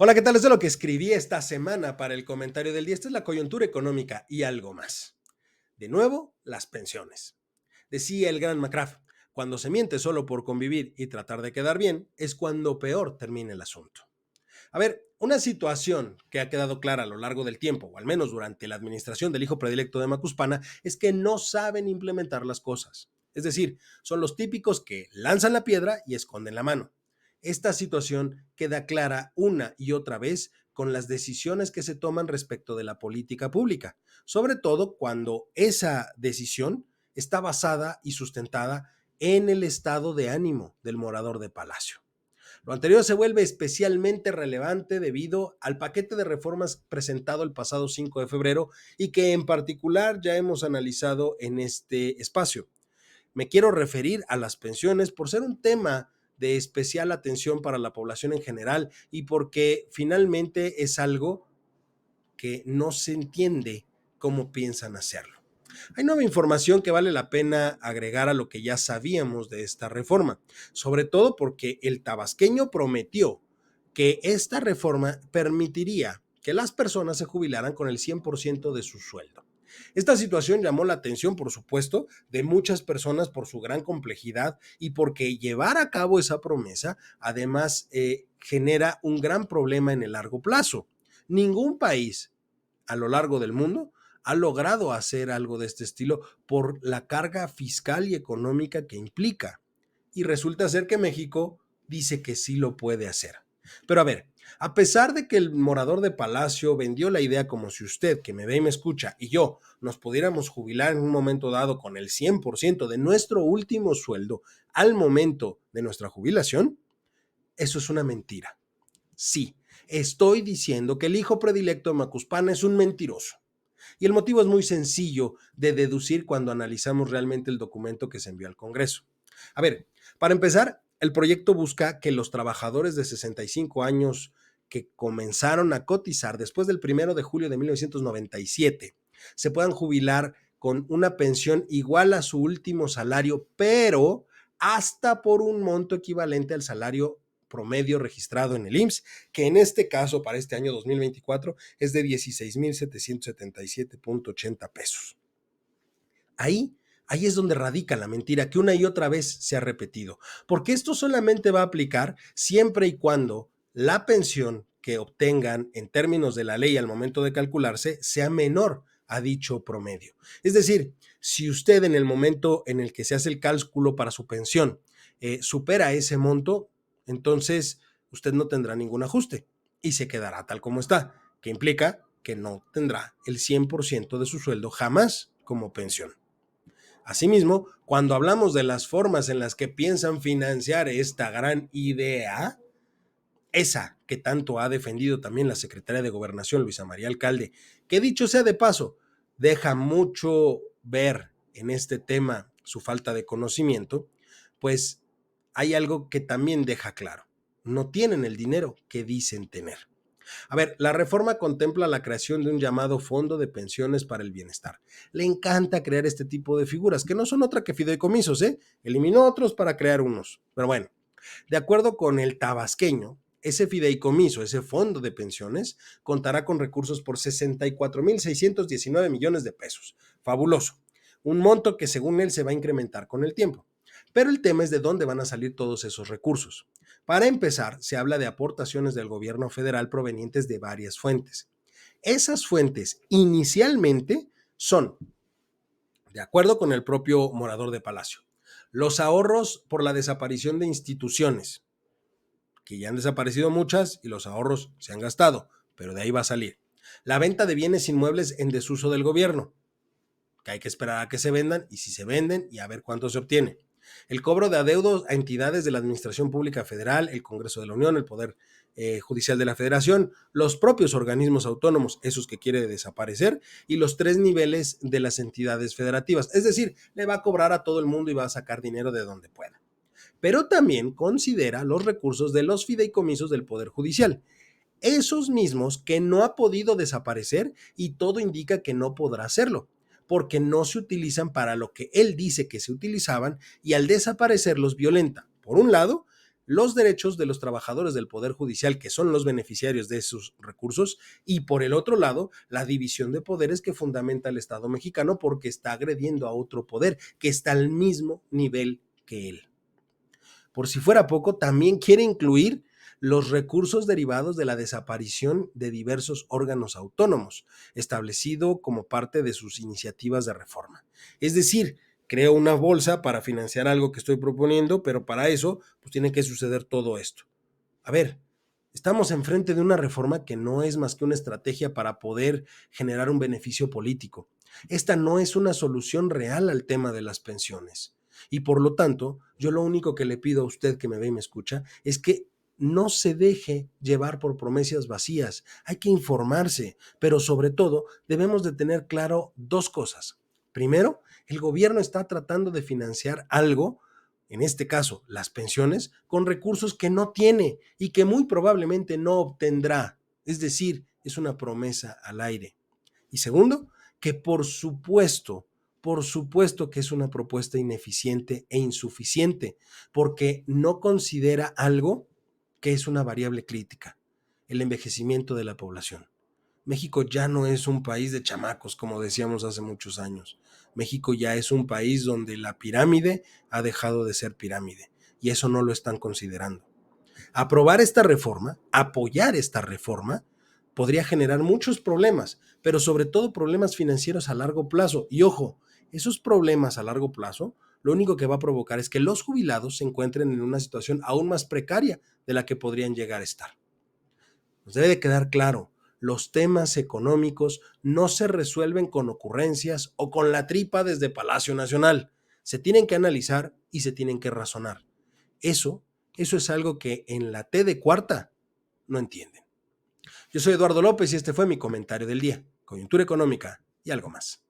Hola, ¿qué tal? Es de lo que escribí esta semana para el comentario del día. Esta es la coyuntura económica y algo más. De nuevo, las pensiones. Decía el gran McCraff, cuando se miente solo por convivir y tratar de quedar bien, es cuando peor termina el asunto. A ver, una situación que ha quedado clara a lo largo del tiempo, o al menos durante la administración del hijo predilecto de Macuspana, es que no saben implementar las cosas. Es decir, son los típicos que lanzan la piedra y esconden la mano. Esta situación queda clara una y otra vez con las decisiones que se toman respecto de la política pública, sobre todo cuando esa decisión está basada y sustentada en el estado de ánimo del morador de Palacio. Lo anterior se vuelve especialmente relevante debido al paquete de reformas presentado el pasado 5 de febrero y que en particular ya hemos analizado en este espacio. Me quiero referir a las pensiones por ser un tema de especial atención para la población en general y porque finalmente es algo que no se entiende cómo piensan hacerlo. Hay nueva información que vale la pena agregar a lo que ya sabíamos de esta reforma, sobre todo porque el tabasqueño prometió que esta reforma permitiría que las personas se jubilaran con el 100% de su sueldo. Esta situación llamó la atención, por supuesto, de muchas personas por su gran complejidad y porque llevar a cabo esa promesa, además, genera un gran problema en el largo plazo. Ningún país a lo largo del mundo ha logrado hacer algo de este estilo por la carga fiscal y económica que implica. Y resulta ser que México dice que sí lo puede hacer. Pero a ver, a pesar de que el morador de Palacio vendió la idea como si usted, que me ve y me escucha, y yo nos pudiéramos jubilar en un momento dado con el 100% de nuestro último sueldo al momento de nuestra jubilación, eso es una mentira. Sí, estoy diciendo que el hijo predilecto de Macuspana es un mentiroso. Y el motivo es muy sencillo de deducir cuando analizamos realmente el documento que se envió al Congreso. A ver, para empezar, el proyecto busca que los trabajadores de 65 años que comenzaron a cotizar después del 1 de julio de 1997 se puedan jubilar con una pensión igual a su último salario, pero hasta por un monto equivalente al salario promedio registrado en el IMSS, que en este caso para este año 2024 es de 16,777.80 pesos. Ahí, ahí es donde radica la mentira que una y otra vez se ha repetido, porque esto solamente va a aplicar siempre y cuando la pensión que obtengan en términos de la ley al momento de calcularse sea menor a dicho promedio. Es decir, si usted en el momento en el que se hace el cálculo para su pensión supera ese monto, entonces usted no tendrá ningún ajuste y se quedará tal como está, que implica que no tendrá el 100% de su sueldo jamás como pensión. Asimismo, cuando hablamos de las formas en las que piensan financiar esta gran idea, esa que tanto ha defendido también la secretaria de Gobernación, Luisa María Alcalde, que dicho sea de paso, deja mucho ver en este tema su falta de conocimiento, pues hay algo que también deja claro. No tienen el dinero que dicen tener. A ver, la reforma contempla la creación de un llamado Fondo de Pensiones para el Bienestar. Le encanta crear este tipo de figuras, que no son otra que fideicomisos, ¿eh? Eliminó otros para crear unos. Pero bueno, de acuerdo con el tabasqueño, ese fideicomiso, ese fondo de pensiones, contará con recursos por 64,619 millones de pesos. Fabuloso. Un monto que según él se va a incrementar con el tiempo. Pero el tema es de dónde van a salir todos esos recursos. Para empezar, se habla de aportaciones del gobierno federal provenientes de varias fuentes. Esas fuentes inicialmente son, de acuerdo con el propio morador de Palacio, los ahorros por la desaparición de instituciones, que ya han desaparecido muchas y los ahorros se han gastado, pero de ahí va a salir. La venta de bienes inmuebles en desuso del gobierno, que hay que esperar a que se vendan y si se venden y a ver cuánto se obtiene. El cobro de adeudos a entidades de la Administración Pública Federal, el Congreso de la Unión, el Poder Judicial de la Federación, los propios organismos autónomos, esos que quiere desaparecer, y los 3 niveles de las entidades federativas. Es decir, le va a cobrar a todo el mundo y va a sacar dinero de donde pueda. Pero también considera los recursos de los fideicomisos del Poder Judicial, esos mismos que no ha podido desaparecer y todo indica que no podrá hacerlo, porque no se utilizan para lo que él dice que se utilizaban y al desaparecerlos violenta, por un lado, los derechos de los trabajadores del Poder Judicial, que son los beneficiarios de esos recursos, y por el otro lado, la división de poderes que fundamenta el Estado mexicano porque está agrediendo a otro poder que está al mismo nivel que él. Por si fuera poco, también quiere incluir los recursos derivados de la desaparición de diversos órganos autónomos, establecido como parte de sus iniciativas de reforma. Es decir, creo una bolsa para financiar algo que estoy proponiendo, pero para eso pues tiene que suceder todo esto. A ver, estamos enfrente de una reforma que no es más que una estrategia para poder generar un beneficio político. Esta no es una solución real al tema de las pensiones. Y por lo tanto, yo lo único que le pido a usted que me ve y me escucha es que no se deje llevar por promesas vacías. Hay que informarse, pero sobre todo debemos de tener claro dos cosas. Primero, el gobierno está tratando de financiar algo, en este caso las pensiones, con recursos que no tiene y que muy probablemente no obtendrá. Es decir, es una promesa al aire. Y segundo, que por supuesto que es una propuesta ineficiente e insuficiente, porque no considera algo que es una variable crítica, el envejecimiento de la población. México ya no es un país de chamacos, como decíamos hace muchos años. México ya es un país donde la pirámide ha dejado de ser pirámide, y eso no lo están considerando. Aprobar esta reforma, apoyar esta reforma, podría generar muchos problemas, pero sobre todo problemas financieros a largo plazo. Y ojo, esos problemas a largo plazo lo único que va a provocar es que los jubilados se encuentren en una situación aún más precaria de la que podrían llegar a estar. Nos debe de quedar claro, los temas económicos no se resuelven con ocurrencias o con la tripa desde Palacio Nacional. Se tienen que analizar y se tienen que razonar. Eso es algo que en la T de cuarta no entienden. Yo soy Eduardo López y este fue mi comentario del día. Coyuntura económica y algo más.